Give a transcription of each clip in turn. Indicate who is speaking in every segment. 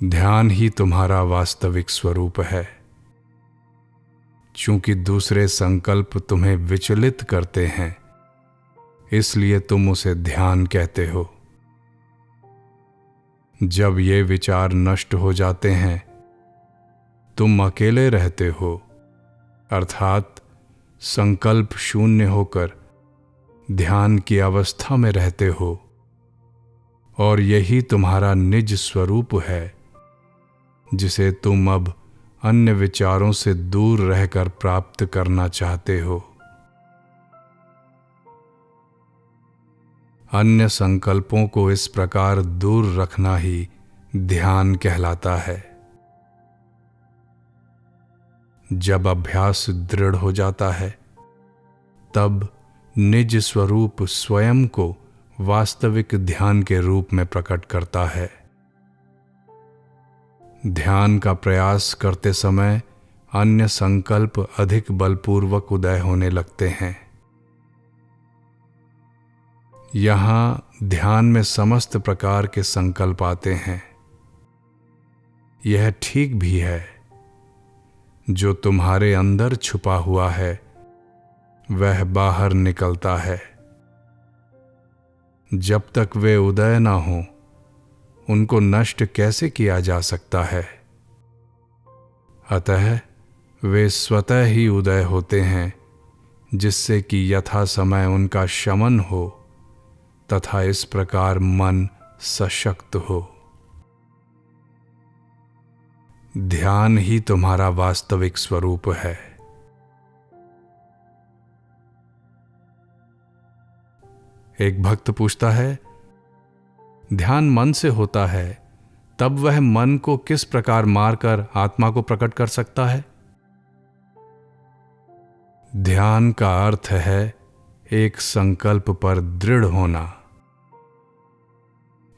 Speaker 1: ध्यान ही तुम्हारा वास्तविक स्वरूप है। चूंकि दूसरे संकल्प तुम्हें विचलित करते हैं, इसलिए तुम उसे ध्यान कहते हो। जब ये विचार नष्ट हो जाते हैं, तुम अकेले रहते हो, अर्थात संकल्प शून्य होकर ध्यान की अवस्था में रहते हो, और यही तुम्हारा निज स्वरूप है, जिसे तुम अब अन्य विचारों से दूर रहकर प्राप्त करना चाहते हो। अन्य संकल्पों को इस प्रकार दूर रखना ही ध्यान कहलाता है। जब अभ्यास दृढ़ हो जाता है, तब निज स्वरूप स्वयं को वास्तविक ध्यान के रूप में प्रकट करता है। ध्यान का प्रयास करते समय अन्य संकल्प अधिक बलपूर्वक उदय होने लगते हैं। यहाँ ध्यान में समस्त प्रकार के संकल्प आते हैं। यह ठीक भी है। जो तुम्हारे अंदर छुपा हुआ है, वह बाहर निकलता है। जब तक वे उदय न हो, उनको नष्ट कैसे किया जा सकता है? अतः वे स्वतः ही उदय होते हैं, जिससे कि यथा समय उनका शमन हो तथा इस प्रकार मन सशक्त हो। ध्यान ही तुम्हारा वास्तविक स्वरूप है। एक भक्त पूछता है, ध्यान मन से होता है, तब वह मन को किस प्रकार मारकर आत्मा को प्रकट कर सकता है? ध्यान का अर्थ है एक संकल्प पर दृढ़ होना।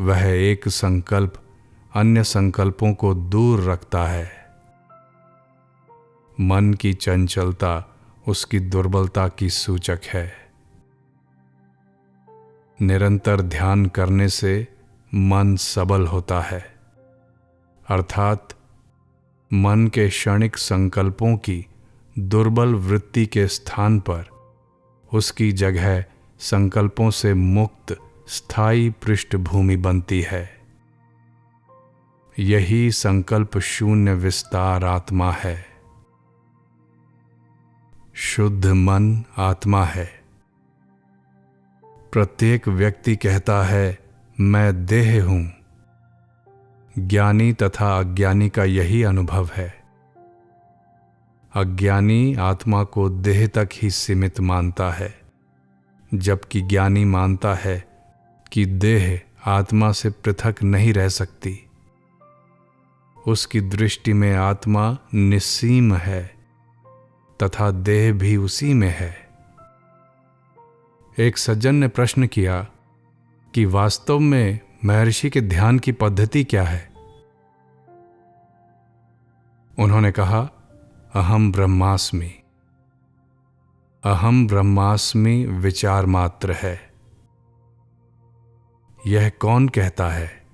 Speaker 1: वह एक संकल्प अन्य संकल्पों को दूर रखता है। मन की चंचलता उसकी दुर्बलता की सूचक है। निरंतर ध्यान करने से मन सबल होता है, अर्थात मन के क्षणिक संकल्पों की दुर्बल वृत्ति के स्थान पर उसकी जगह संकल्पों से मुक्त स्थायी पृष्ठभूमि बनती है। यही संकल्प शून्य विस्तार आत्मा है। शुद्ध मन आत्मा है। प्रत्येक व्यक्ति कहता है, मैं देह हूं। ज्ञानी तथा अज्ञानी का यही अनुभव है। अज्ञानी आत्मा को देह तक ही सीमित मानता है, जबकि ज्ञानी मानता है कि देह आत्मा से पृथक नहीं रह सकती। उसकी दृष्टि में आत्मा निस्सीम है तथा देह भी उसी में है। एक सज्जन ने प्रश्न किया कि वास्तव में महर्षि के ध्यान की पद्धति क्या है? उन्होंने कहा, अहम ब्रह्मास्मि। अहम ब्रह्मास्मि विचार मात्र है। यह कौन कहता है?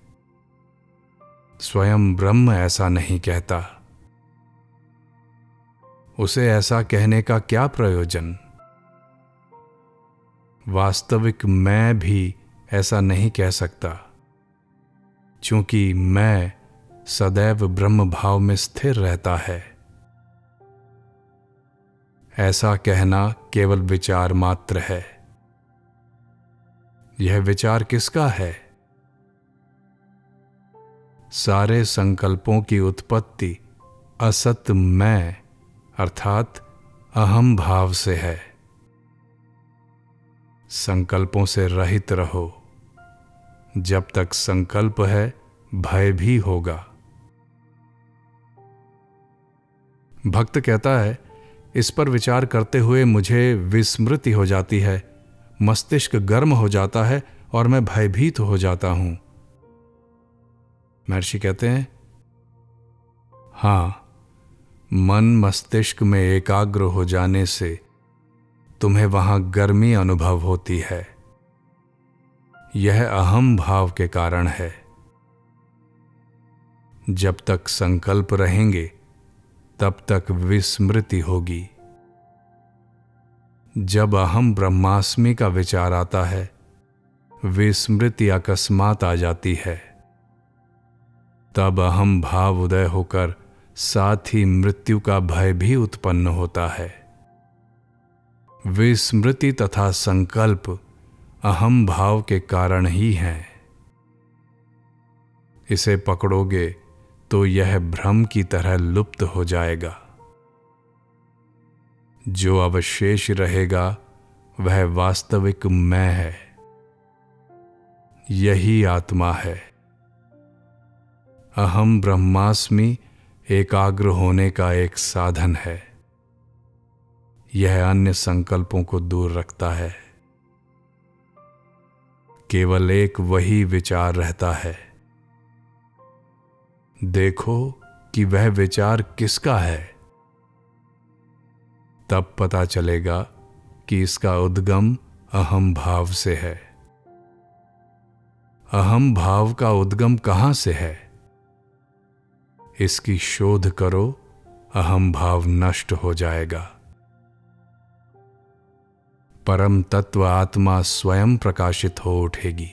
Speaker 1: स्वयं ब्रह्म ऐसा नहीं कहता। उसे ऐसा कहने का क्या प्रयोजन? वास्तविक मैं भी ऐसा नहीं कह सकता, चूंकि मैं सदैव ब्रह्म भाव में स्थिर रहता है। ऐसा कहना केवल विचार मात्र है। यह विचार किसका है? सारे संकल्पों की उत्पत्ति असत मैं अर्थात अहम भाव से है। संकल्पों से रहित रहो। जब तक संकल्प है, भय भी होगा। भक्त कहता है, इस पर विचार करते हुए मुझे विस्मृति हो जाती है, मस्तिष्क गर्म हो जाता है और मैं भयभीत हो जाता हूं। महर्षि कहते हैं, हाँ, मन मस्तिष्क में एकाग्र हो जाने से तुम्हें वहां गर्मी अनुभव होती है। यह अहम भाव के कारण है। जब तक संकल्प रहेंगे तब तक विस्मृति होगी। जब अहम ब्रह्मास्मि का विचार आता है, विस्मृति अकस्मात आ जाती है। तब अहम भाव उदय होकर साथ ही मृत्यु का भय भी उत्पन्न होता है। विस्मृति तथा संकल्प अहम भाव के कारण ही हैं। इसे पकड़ोगे तो यह भ्रम की तरह लुप्त हो जाएगा। जो अवशेष रहेगा वह वास्तविक मैं है। यही आत्मा है। अहम ब्रह्मास्मि एकाग्र होने का एक साधन है। यह अन्य संकल्पों को दूर रखता है। केवल एक वही विचार रहता है। देखो कि वह विचार किसका है। तब पता चलेगा कि इसका उद्गम अहम भाव से है। अहम भाव का उद्गम कहां से है? इसकी शोध करो, अहम भाव नष्ट हो जाएगा। परम तत्व आत्मा स्वयं प्रकाशित हो उठेगी।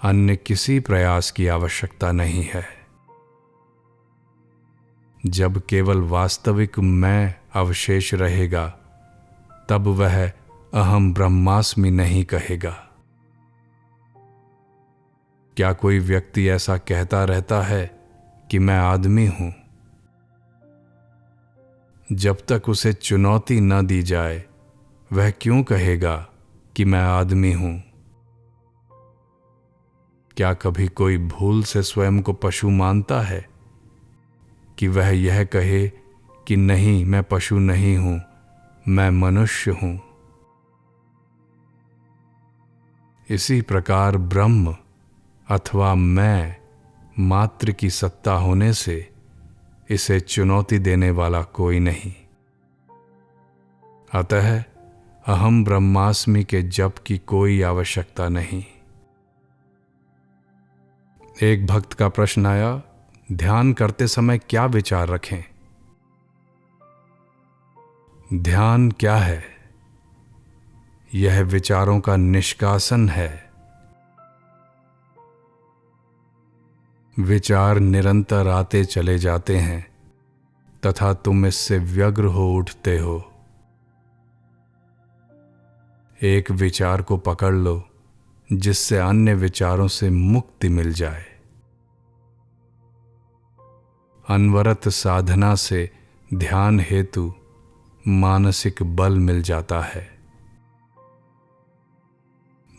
Speaker 1: अन्य किसी प्रयास की आवश्यकता नहीं है। जब केवल वास्तविक मैं अवशेष रहेगा, तब वह अहम ब्रह्मास्मि नहीं कहेगा। क्या कोई व्यक्ति ऐसा कहता रहता है कि मैं आदमी हूं? जब तक उसे चुनौती न दी जाए, वह क्यों कहेगा कि मैं आदमी हूं? क्या कभी कोई भूल से स्वयं को पशु मानता है कि वह यह कहे कि नहीं, मैं पशु नहीं हूं, मैं मनुष्य हूं? इसी प्रकार ब्रह्म अथवा मैं मात्र की सत्ता होने से इसे चुनौती देने वाला कोई नहीं। अतः अहम ब्रह्मास्मि के जप की कोई आवश्यकता नहीं। एक भक्त का प्रश्न आया, ध्यान करते समय क्या विचार रखें? ध्यान क्या है? यह विचारों का निष्कासन है। विचार निरंतर आते चले जाते हैं तथा तुम इससे व्यग्र हो उठते हो। एक विचार को पकड़ लो जिससे अन्य विचारों से मुक्ति मिल जाए। अनवरत साधना से ध्यान हेतु मानसिक बल मिल जाता है।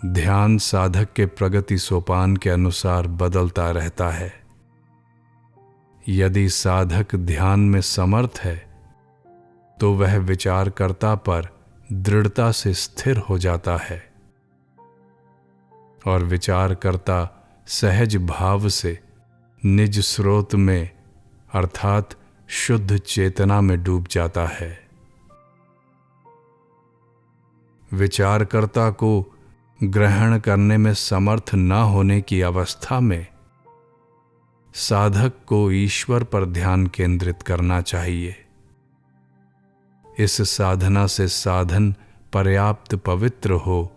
Speaker 1: ध्यान साधक के प्रगति सोपान के अनुसार बदलता रहता है। यदि साधक ध्यान में समर्थ है तो वह विचारकर्ता पर दृढ़ता से स्थिर हो जाता है और विचारकर्ता सहज भाव से निज स्रोत में अर्थात शुद्ध चेतना में डूब जाता है। विचारकर्ता को ग्रहण करने में समर्थ न होने की अवस्था में साधक को ईश्वर पर ध्यान केंद्रित करना चाहिए। इस साधना से साधन पर्याप्त पवित्र हो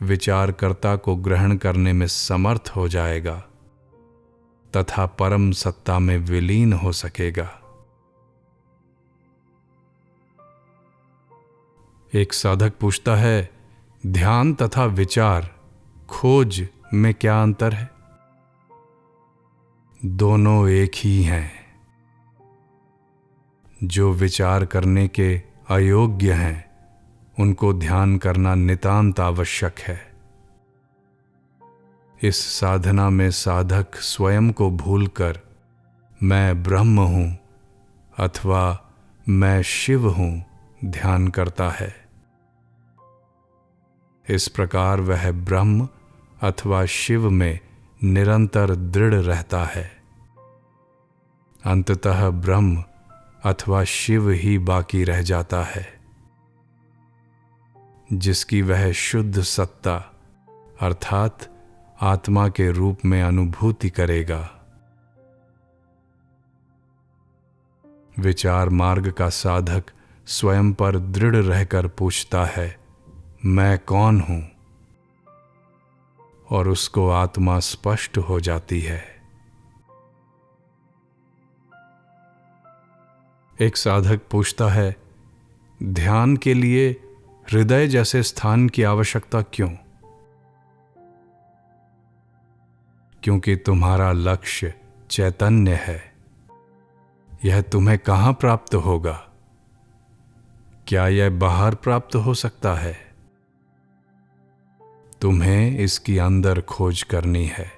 Speaker 1: विचारकर्ता को ग्रहण करने में समर्थ हो जाएगा तथा परम सत्ता में विलीन हो सकेगा। एक साधक पूछता है, ध्यान तथा विचार खोज में क्या अंतर है? दोनों एक ही हैं। जो विचार करने के अयोग्य हैं उनको ध्यान करना नितांत आवश्यक है। इस साधना में साधक स्वयं को भूलकर मैं ब्रह्म हूं अथवा मैं शिव हूं ध्यान करता है। इस प्रकार वह ब्रह्म अथवा शिव में निरंतर दृढ़ रहता है। अंततः ब्रह्म अथवा शिव ही बाकी रह जाता है, जिसकी वह शुद्ध सत्ता अर्थात आत्मा के रूप में अनुभूति करेगा। विचार मार्ग का साधक स्वयं पर दृढ़ रहकर पूछता है, मैं कौन हूं? और उसको आत्मा स्पष्ट हो जाती है। एक साधक पूछता है, ध्यान के लिए हृदय जैसे स्थान की आवश्यकता क्यों? क्योंकि तुम्हारा लक्ष्य चैतन्य है। यह तुम्हें कहां प्राप्त होगा? क्या यह बाहर प्राप्त हो सकता है? तुम्हें इसकी अंदर खोज करनी है।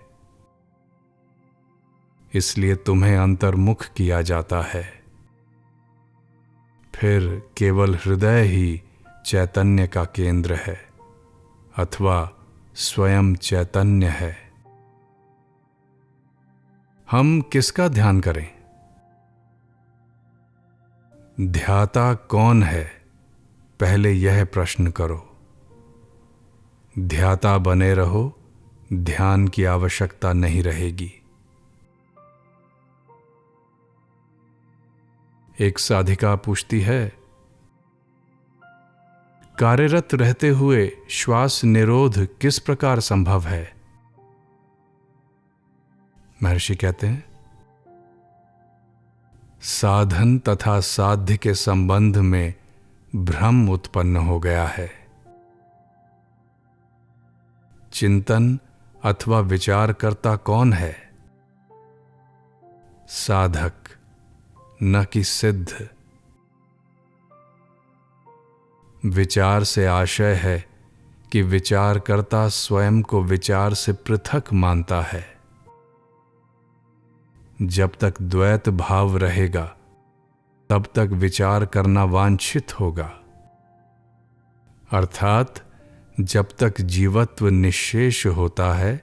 Speaker 1: इसलिए तुम्हें अंतर्मुख किया जाता है। फिर केवल हृदय ही चैतन्य का केंद्र है अथवा स्वयं चैतन्य है। हम किसका ध्यान करें? ध्याता कौन है, पहले यह प्रश्न करो। ध्याता बने रहो, ध्यान की आवश्यकता नहीं रहेगी। एक साधिका पूछती है, कार्यरत रहते हुए श्वास निरोध किस प्रकार संभव है? महर्षि कहते हैं, साधन तथा साध्य के संबंध में भ्रम उत्पन्न हो गया है। चिंतन अथवा विचार करता कौन है? साधक, न कि सिद्ध। विचार से आशय है कि विचारकर्ता स्वयं को विचार से पृथक मानता है। जब तक द्वैत भाव रहेगा तब तक विचार करना वांछित होगा। अर्थात जब तक जीवत्व निश्शेष होता है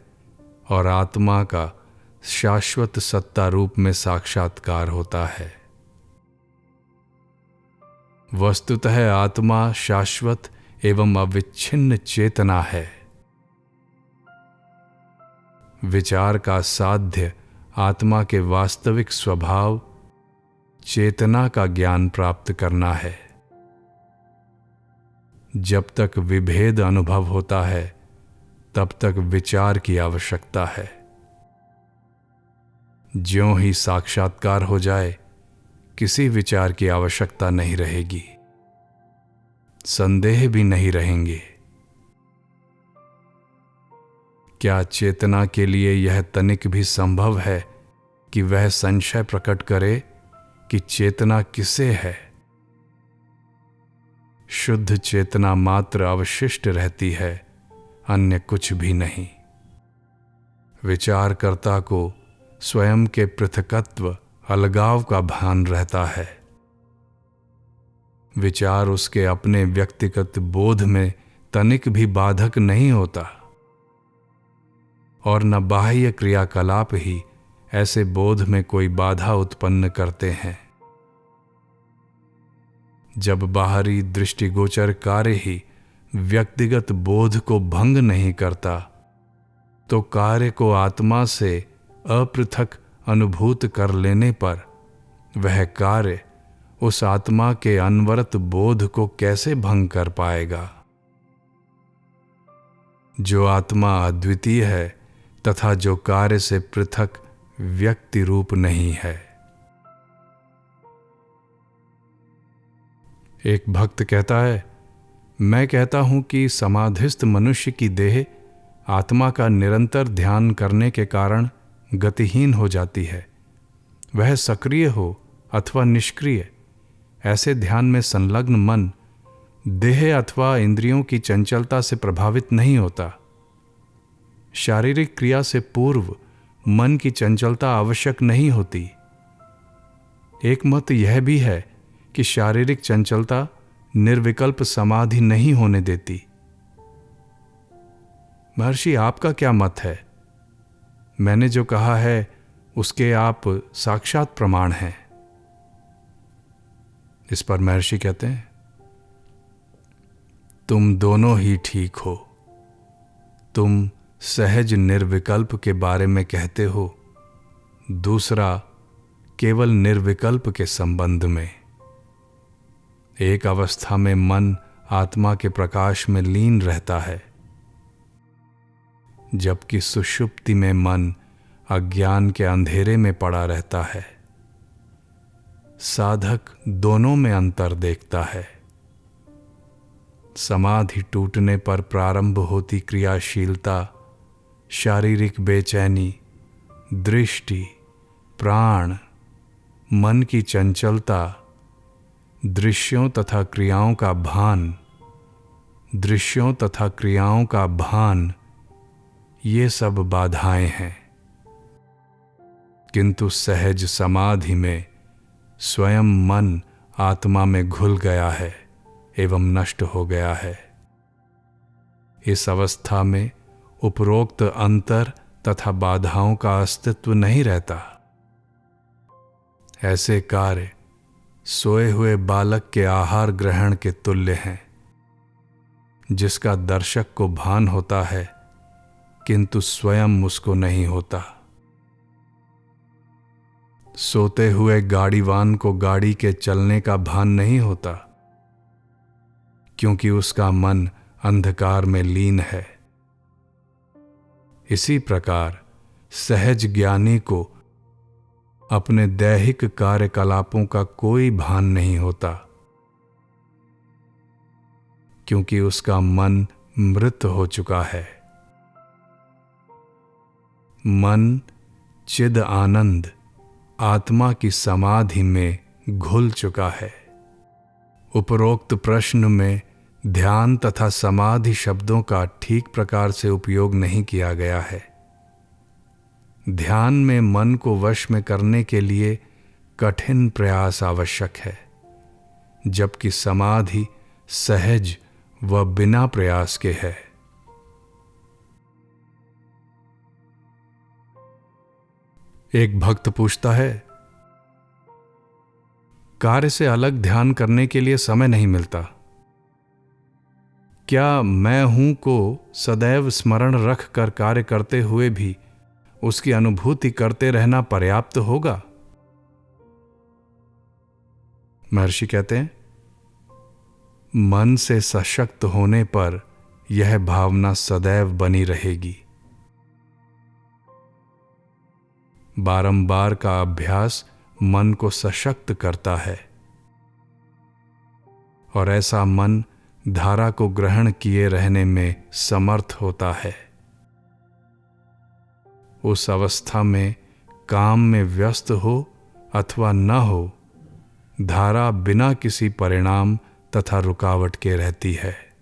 Speaker 1: और आत्मा का शाश्वत सत्ता रूप में साक्षात्कार होता है। वस्तुतः आत्मा शाश्वत एवं अविच्छिन्न चेतना है। विचार का साध्य आत्मा के वास्तविक स्वभाव चेतना का ज्ञान प्राप्त करना है। जब तक विभेद अनुभव होता है तब तक विचार की आवश्यकता है। ज्यों ही साक्षात्कार हो जाए किसी विचार की आवश्यकता नहीं रहेगी, संदेह भी नहीं रहेंगे। क्या चेतना के लिए यह तनिक भी संभव है कि वह संशय प्रकट करे कि चेतना किसे है? शुद्ध चेतना मात्र अवशिष्ट रहती है, अन्य कुछ भी नहीं। विचारकर्ता को स्वयं के पृथकत्व अलगाव का भान रहता है। विचार उसके अपने व्यक्तिगत बोध में तनिक भी बाधक नहीं होता और न बाह्य क्रियाकलाप ही ऐसे बोध में कोई बाधा उत्पन्न करते हैं। जब बाहरी दृष्टिगोचर कार्य ही व्यक्तिगत बोध को भंग नहीं करता तो कार्य को आत्मा से अपृथक अनुभूत कर लेने पर वह कार्य उस आत्मा के अनवरत बोध को कैसे भंग कर पाएगा? जो आत्मा अद्वितीय है तथा जो कार्य से पृथक व्यक्ति रूप नहीं है। एक भक्त कहता है, मैं कहता हूं कि समाधिस्थ मनुष्य की देह आत्मा का निरंतर ध्यान करने के कारण गतिहीन हो जाती है। वह सक्रिय हो अथवा निष्क्रिय, ऐसे ध्यान में संलग्न मन देह अथवा इंद्रियों की चंचलता से प्रभावित नहीं होता। शारीरिक क्रिया से पूर्व मन की चंचलता आवश्यक नहीं होती। एक मत यह भी है कि शारीरिक चंचलता निर्विकल्प समाधि नहीं होने देती। महर्षि, आपका क्या मत है? मैंने जो कहा है उसके आप साक्षात प्रमाण हैं। इस पर महर्षि कहते हैं, तुम दोनों ही ठीक हो। तुम सहज निर्विकल्प के बारे में कहते हो, दूसरा केवल निर्विकल्प के संबंध में। एक अवस्था में मन आत्मा के प्रकाश में लीन रहता है, जबकि सुषुप्ति में मन अज्ञान के अंधेरे में पड़ा रहता है। साधक दोनों में अंतर देखता है। समाधि टूटने पर प्रारंभ होती क्रियाशीलता, शारीरिक बेचैनी, दृष्टि, प्राण, मन की चंचलता, दृश्यों तथा क्रियाओं का भान, दृश्यों तथा क्रियाओं का भान, ये सब बाधाएं हैं। किंतु सहज समाधि में स्वयं मन आत्मा में घुल गया है एवं नष्ट हो गया है। इस अवस्था में उपरोक्त अंतर तथा बाधाओं का अस्तित्व नहीं रहता। ऐसे कार्य सोए हुए बालक के आहार ग्रहण के तुल्य हैं, जिसका दर्शक को भान होता है किंतु स्वयं उसको नहीं होता। सोते हुए गाड़ीवान को गाड़ी के चलने का भान नहीं होता, क्योंकि उसका मन अंधकार में लीन है। इसी प्रकार सहज ज्ञानी को अपने दैहिक कार्यकलापों का कोई भान नहीं होता, क्योंकि उसका मन मृत हो चुका है। मन चिद आनंद आत्मा की समाधि में घुल चुका है। उपरोक्त प्रश्न में ध्यान तथा समाधि शब्दों का ठीक प्रकार से उपयोग नहीं किया गया है। ध्यान में मन को वश में करने के लिए कठिन प्रयास आवश्यक है, जबकि समाधि सहज व बिना प्रयास के है। एक भक्त पूछता है, कार्य से अलग ध्यान करने के लिए समय नहीं मिलता। क्या मैं हूं को सदैव स्मरण रख कर कार्य करते हुए भी उसकी अनुभूति करते रहना पर्याप्त होगा? महर्षि कहते हैं, मन से सशक्त होने पर यह भावना सदैव बनी रहेगी। बारंबार का अभ्यास मन को सशक्त करता है और ऐसा मन धारा को ग्रहण किए रहने में समर्थ होता है। उस अवस्था में काम में व्यस्त हो अथवा न हो, धारा बिना किसी परिणाम तथा रुकावट के रहती है।